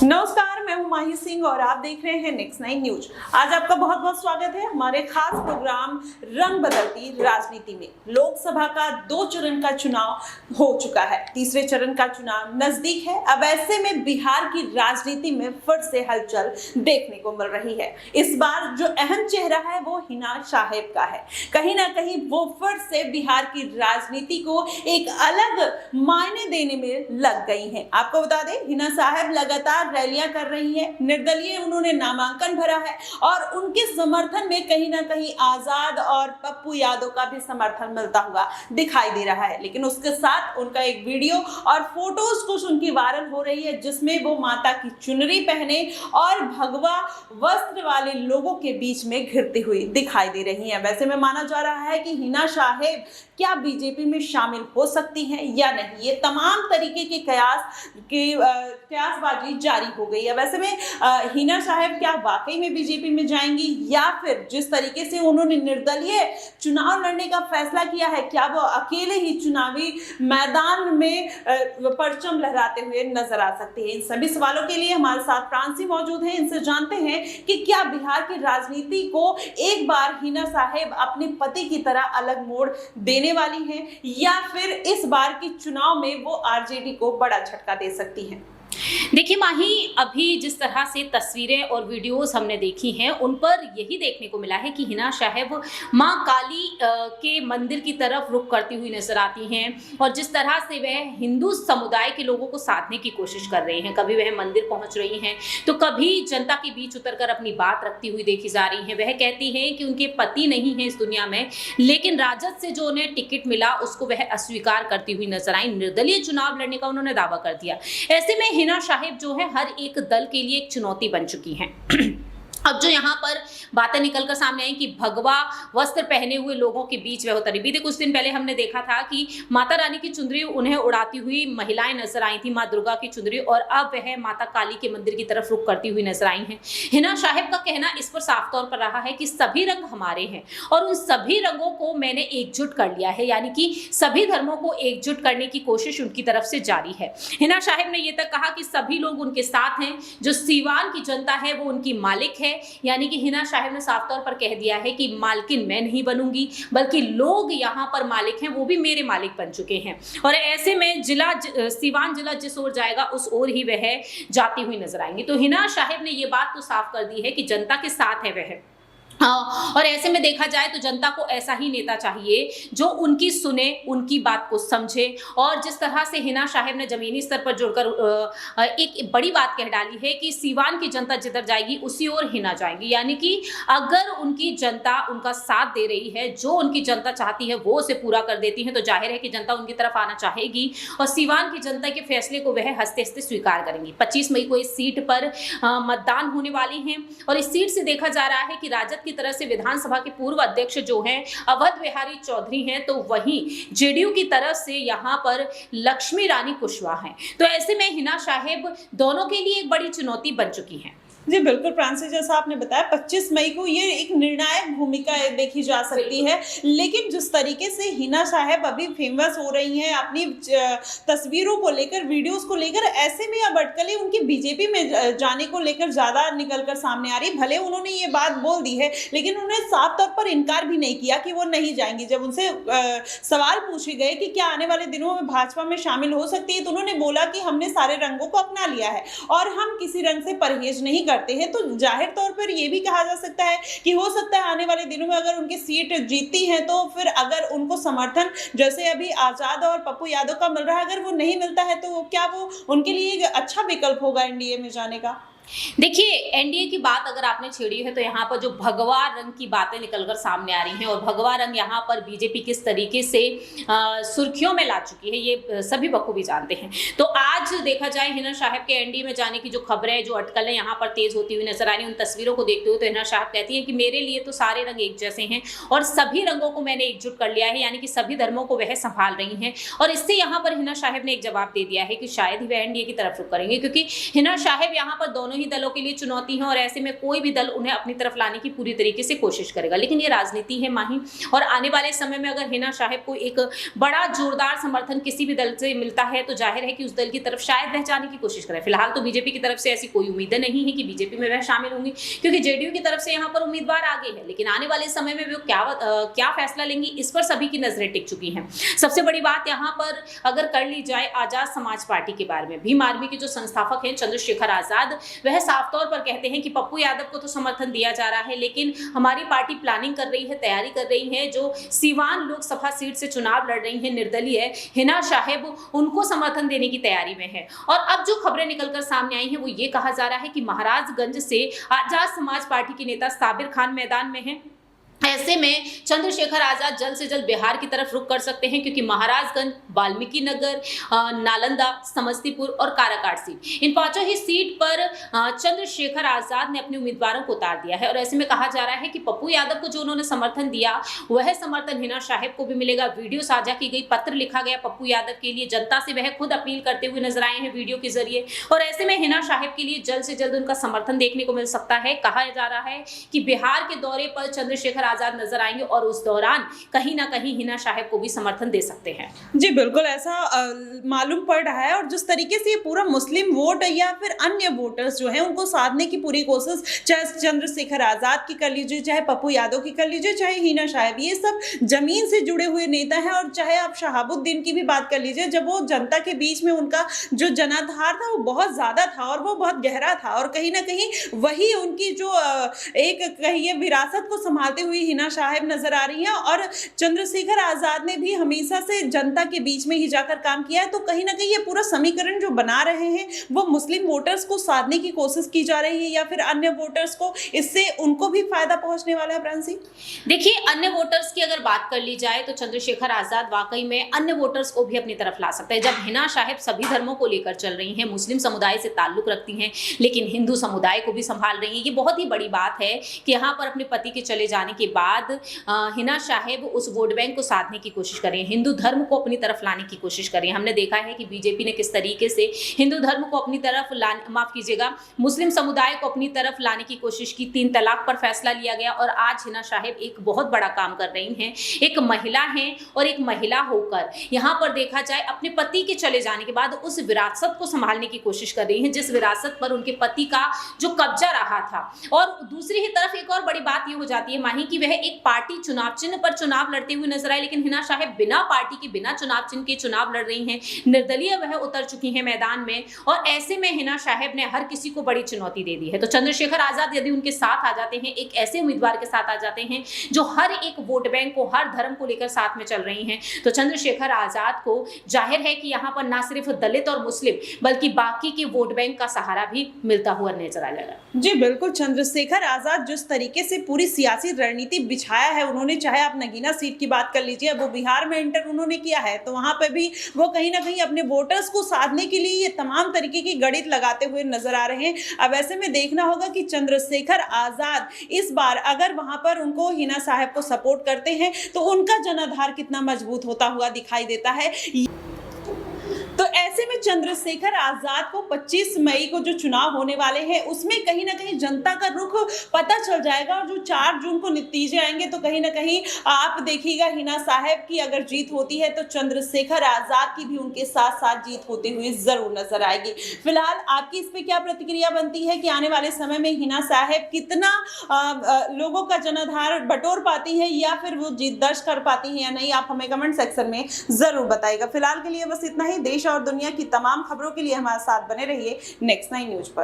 नमस्कार, मैं हूं माही सिंह और आप देख रहे हैं नेक्स्ट 9 न्यूज। आज आपका बहुत बहुत स्वागत है हमारे खास प्रोग्राम रंग बदलती राजनीति में। लोकसभा का 2 चरण का चुनाव हो चुका है, तीसरे चरण का चुनाव नजदीक है। अब ऐसे में बिहार की राजनीति में फिर से हलचल देखने को मिल रही है। इस बार जो अहम चेहरा है वो हिना साहेब का है। कहीं ना कहीं वो फिर से बिहार की राजनीति को एक अलग मायने देने में लग गई हैं। आपको बता दें, हिना साहेब लगातार रैलियां कर रही हैं, निर्दलीय उन्होंने नामांकन भरा है और उनके समर्थन में कहीं ना कहीं आजाद और पप्पू यादव का भी समर्थन मिलता हुआ दिखाई दे रहा है। लेकिन उसके साथ उनका एक वीडियो और फोटोज कुछ उनकी वायरल हो रही है, जिसमें वो माता की चुनरी पहने और भगवा वस्त्र वाले लोगों के बीच में घिरती हुई दिखाई दे रही है। वैसे में माना जा रहा है कि हिना साहेब क्या बीजेपी में शामिल हो सकती हैं या नहीं, ये तमाम तरीके के कयासबाजी जारी हो गई है। वैसे में हिना साहेब क्या वाकई में बीजेपी में जाएंगी या फिर जिस तरीके से उन्होंने निर्दलीय चुनाव लड़ने का फैसला किया है, क्या वो अकेले ही चुनावी मैदान में परचम लहराते हुए नजर आ सकती है? इन सभी सवालों के लिए हमारे साथ फ्रांसी मौजूद हैं। इनसे जानते हैं कि क्या बिहार की राजनीति को एक बार हिना साहेब अपने पति की तरह अलग मोड़ देने वाली हैं या फिर इस बार के चुनाव में वो आरजेडी को बड़ा झटका दे सकती हैं। देखिए माही, अभी जिस तरह से तस्वीरें और वीडियोस हमने देखी हैं उन पर यही देखने को मिला है कि हिना साहेब मां काली के मंदिर की तरफ रुख करती हुई नजर आती हैं और जिस तरह से वह हिंदू समुदाय के लोगों को साधने की कोशिश कर रही हैं। कभी वह मंदिर पहुंच रही हैं तो कभी जनता के बीच उतरकर अपनी बात रखती हुई देखी जा रही हैं। वह कहती हैं कि उनके पति नहीं है इस दुनिया में, लेकिन राजद से जो उन्हें टिकट मिला उसको वह अस्वीकार करती हुई नजर आई। निर्दलीय चुनाव लड़ने का उन्होंने दावा कर दिया। ऐसे में हिना साहेब जो है हर एक दल के लिए एक चुनौती बन चुकी हैं। अब जो यहाँ पर बातें निकलकर सामने आई कि भगवा वस्त्र पहने हुए लोगों के बीच वह उतरी। बीते कुछ दिन पहले हमने देखा था कि माता रानी की चुनरी उन्हें उड़ाती हुई महिलाएं नजर आई थी, माँ दुर्गा की चुनरी, और अब वह माता काली के मंदिर की तरफ रुख करती हुई नजर आई हैं। हिना साहेब का कहना इस पर साफ तौर पर रहा है कि सभी रंग हमारे हैं और उन सभी रंगों को मैंने एकजुट कर लिया है, यानी कि सभी धर्मों को एकजुट करने की कोशिश उनकी तरफ से जारी है। हिना साहेब ने यह तक कहा कि सभी लोग उनके साथ हैं, जो सीवान की जनता है वो उनकी मालिक है। यानी कि हिना साहेब ने साफ तौर पर कह दिया है कि मालकिन मैं नहीं बनूंगी, बल्कि लोग यहाँ पर मालिक हैं, वो भी मेरे मालिक बन चुके हैं। और ऐसे में सीवान जिला जिस ओर जाएगा उस ओर ही वह जाती हुई नजर आएंगी। तो हिना साहेब ने ये बात तो साफ कर दी है कि जनता के साथ है वह। और ऐसे में देखा जाए तो जनता को ऐसा ही नेता चाहिए जो उनकी सुने, उनकी बात को समझे। और जिस तरह से हिना साहेब ने जमीनी स्तर पर जुड़कर एक बड़ी बात कह डाली है कि सीवान की जनता जिधर जाएगी उसी ओर हिना जाएंगी, यानी कि अगर उनकी जनता उनका साथ दे रही है, जो उनकी जनता चाहती है वो उसे पूरा कर देती है, तो जाहिर है कि जनता उनकी तरफ आना चाहेगी और सीवान की जनता के फैसले को वह हंसते हंसते स्वीकार करेंगी। 25 मई को इस सीट पर मतदान होने वाली है और इस सीट से देखा जा रहा है कि राजद की तरह से विधानसभा के पूर्व अध्यक्ष जो हैं अवध बिहारी चौधरी हैं, तो वहीं जेडीयू की तरफ से यहां पर लक्ष्मी रानी कुशवाहा हैं। तो ऐसे में हिना साहेब दोनों के लिए एक बड़ी चुनौती बन चुकी हैं। जी बिल्कुल फ्रांसिस, जैसा आपने बताया 25 मई को ये एक निर्णायक भूमिका देखी जा सकती है। लेकिन जिस तरीके से हिना साहेब अभी फेमस हो रही हैं अपनी तस्वीरों को लेकर, वीडियोस को लेकर, ऐसे में अब अटकलें उनकी बीजेपी में जाने को लेकर ज्यादा निकलकर सामने आ रही। भले उन्होंने ये बात बोल दी है लेकिन उन्होंने साफ तौर पर इनकार भी नहीं किया कि वो नहीं जाएंगी। जब उनसे सवाल पूछे गए कि क्या आने वाले दिनों में भाजपा में शामिल हो सकती है, तो उन्होंने बोला कि हमने सारे रंगों को अपना लिया है और हम किसी रंग से परहेज नहीं करते हैं। तो जाहिर तौर पर यह भी कहा जा सकता है कि हो सकता है आने वाले दिनों में अगर उनकी सीट जीतती है तो फिर अगर उनको समर्थन जैसे अभी आजाद और पप्पू यादव का मिल रहा है, अगर वो नहीं मिलता है तो क्या वो उनके लिए एक अच्छा विकल्प होगा एनडीए में जाने का? देखिए, एनडीए की बात अगर आपने छेड़ी है तो यहाँ पर जो भगवा रंग की बातें निकलकर सामने आ रही हैं और भगवा रंग यहाँ पर बीजेपी किस तरीके से सुर्खियों में ला चुकी है ये सभी बखूबी जानते हैं। तो आज देखा जाए हिना साहेब के एनडीए में जाने की जो खबरें, जो अटकलें यहाँ पर तेज होती हुई नजर आ रही हैं, उन तस्वीरों को देखते हुए तो हिना साहब कहती है कि मेरे लिए तो सारे रंग एक जैसे हैं और सभी रंगों को मैंने एकजुट कर लिया है, यानी कि सभी धर्मों को वह संभाल रही हैं। और इससे यहाँ पर हिना साहेब ने एक जवाब दे दिया है कि शायद ही वह एनडीए की तरफ रुख करेंगे, क्योंकि हिना साहेब यहाँ पर दोनों ही दलों के लिए चुनौती है और ऐसे में कोई भी दल उन्हें अपनी तरफ लाने की पूरी तरीके से कोशिश करेगा। लेकिन ये राजनीति है माही, और आने वाले समय में अगर हिना साहिब को एक बड़ा जोरदार समर्थन किसी भी दल से मिलता है तो जाहिर है कि उस दल की तरफ शायद वह जाने की कोशिश करें। फिलहाल तो बीजेपी की तरफ से ऐसी कोई उम्मीदें नहीं है कि बीजेपी में वह शामिल होंगी, क्योंकि जेडीयू की तरफ से यहाँ पर उम्मीदवार आगे है। लेकिन आने वाले समय में वो क्या फैसला लेंगी, इस पर सभी की नजरें टिक चुकी हैं। सबसे बड़ी बात यहाँ पर अगर कर ली जाए आजाद समाज पार्टी के बारे में, भीम आर्मी के जो संस्थापक हैं चंद्रशेखर आजाद, वह साफ तौर पर कहते हैं कि पप्पू यादव को तो समर्थन दिया जा रहा है, लेकिन हमारी पार्टी प्लानिंग कर रही है, तैयारी कर रही है, जो सीवान लोकसभा सीट से चुनाव लड़ रही है निर्दलीय हिना साहिब, उनको समर्थन देने की तैयारी में है। और अब जो खबरें निकलकर सामने आई हैं वो ये कहा जा रहा है कि महाराजगंज से आजाद समाज पार्टी के नेता साबिर खान मैदान में हैं। ऐसे में चंद्रशेखर आजाद जल्द से जल्द बिहार की तरफ रुख कर सकते हैं, क्योंकि महाराजगंज, वाल्मीकि नगर, नालंदा, समस्तीपुर और काराकाट सीट, इन पांचों ही सीट पर चंद्रशेखर आजाद ने अपने उम्मीदवारों को उतार दिया है। और ऐसे में कहा जा रहा है कि पप्पू यादव को जो उन्होंने समर्थन दिया वह समर्थन हिना साहिब को भी मिलेगा। वीडियो साझा की गई, पत्र लिखा गया पप्पू यादव के लिए, जनता से वह खुद अपील करते हुए नजर आए हैं वीडियो के जरिए। और ऐसे में हिना साहिब के लिए जल्द से जल्द उनका समर्थन देखने को मिल सकता है। कहा जा रहा है कि बिहार के दौरे पर चंद्रशेखर आजाद नजर आएंगे और उस दौरान कहीं ना कहीं हिना साहिब को भी समर्थन दे सकते हैं। जी बिल्कुल, ऐसा मालूम पड़ रहा है। और जिस तरीके से ये पूरा मुस्लिम वोट या फिर अन्य वोटर्स जो हैं उनको साधने की पूरी कोशिश, चाहे चंद्रशेखर आजाद की कर लीजिए, चाहे पप्पू यादव की कर लीजिए, चाहे हिना साहिब, ये सब जमीन से जुड़े हुए नेता हैं। और चाहे आप शहाबुद्दीन की भी बात कर लीजिए, जब वो जनता के बीच में उनका जो जनाधार था वो बहुत ज्यादा था और वो बहुत गहरा था, और कहीं ना कहीं वही उनकी जो एक कहिए विरासत को संभालते हुए हिना साहिब नजर आ रही हैं। और चंद्रशेखर आजाद ने भी हमेशा से जनता के बीच में ही जाकर काम किया है। तो कहीं ना कहीं ये पूरा समीकरण जो बना रहे हैं वो मुस्लिम वोटर्स को साधने की कोशिश की जा रही है या फिर अन्य वोटर्स को, इससे उनको भी फायदा पहुंचने वाला है। प्रांसी, देखिए, अन्य वोटर्स की अगर बात कर ली जाए तो चंद्रशेखर आजाद वाकई में अन्य वोटर्स को भी अपनी तरफ ला सकते हैं। जब हिना साहिब सभी धर्मों को लेकर चल रही हैं, मुस्लिम समुदाय से ताल्लुक रखती हैं, लेकिन हिंदू समुदाय को भी संभाल रही हैं, ये बहुत ही बड़ी बात है कि यहाँ पर अपने पति के चले जाने के बाद हिना साहिब उस वोट बैंक को साधने की कोशिश करें, हिंदू धर्म को अपनी तरफ लाने की कोशिश करें। हमने देखा है कि बीजेपी ने किस तरीके से हिंदू धर्म को अपनी तरफ मुस्लिम समुदाय को अपनी तरफ लाने की कोशिश की। 3 तलाक पर फैसला लिया गया और आज हिना साहिब एक बहुत बड़ा काम कर रही हैं। एक महिला हैं और एक महिला होकर यहाँ पर देखा जाए अपने पति के चले जाने के बाद उस विरासत को संभालने की कोशिश कर रही हैं, जिस विरासत पर उनके पति का जो कब्जा रहा था। और दूसरी ही तरफ एक और बड़ी बात ये हो जाती है माही कि वह एक पार्टी चुनाव चिन्ह पर चुनाव लड़ते हुए नजर आए, लेकिन हिना साहिब बिना पार्टी के, बिना चुनाव चिन्ह के चुनाव लड़ रही हैं। निर्दलीय वह उतर चुकी हैं मैदान में, और ऐसे में हिना साहिब ने हर किसी को बड़ी चुनौती दे दी है। तो चंद्रशेखर आजाद यदि उनके साथ आ जाते हैं, एक ऐसे उम्मीदवार के साथ आ जाते हैं जो हर एक वोट बैंक को, हर धर्म को लेकर साथ में चल रही हैं, तो चंद्रशेखर आजाद को जाहिर है कि यहाँ पर ना सिर्फ दलित और मुस्लिम बल्कि बाकी के वोट बैंक का सहारा भी मिलता हुआ नजर आएगा। जी बिल्कुल, चंद्रशेखर आजाद जिस तरीके से पूरी सियासी रणनीति बिछाया है उन्होंने, चाहे आप नगीना सीट की बात कर लीजिए, वो बिहार में एंटर उन्होंने किया है, तो वहां पर भी वो कहीं ना कहीं अपने वोटर्स को साधने के लिए ये तमाम तरीके की गणित लगाते हुए नजर आ रहे हैं। अब ऐसे में देखना होगा कि चंद्रशेखर आजाद इस बार अगर वहां पर उनको हिना साहिब को सपोर्ट करते हैं तो उनका जनाधार कितना मजबूत होता हुआ दिखाई देता है। तो ऐसे में चंद्रशेखर आजाद को 25 मई को जो चुनाव होने वाले हैं उसमें कहीं ना कहीं जनता का रुख पता चल जाएगा, और जो 4 जून को नतीजे आएंगे तो कहीं ना कहीं आप देखिएगा हिना साहिब की अगर जीत होती है तो चंद्रशेखर आजाद की भी उनके साथ साथ जीत होती हुई जरूर नजर आएगी। फिलहाल आपकी इस पे क्या प्रतिक्रिया बनती है कि आने वाले समय में हिना साहिब कितना लोगों का जनाधार बटोर पाती है या फिर वो जीत दर्ज कर पाती है या नहीं, आप हमें कमेंट सेक्शन में जरूर बताइएगा। फिलहाल के लिए बस इतना ही। देश और दुनिया की तमाम खबरों के लिए हमारे साथ बने रहिए नेक्स्ट 9 न्यूज पर।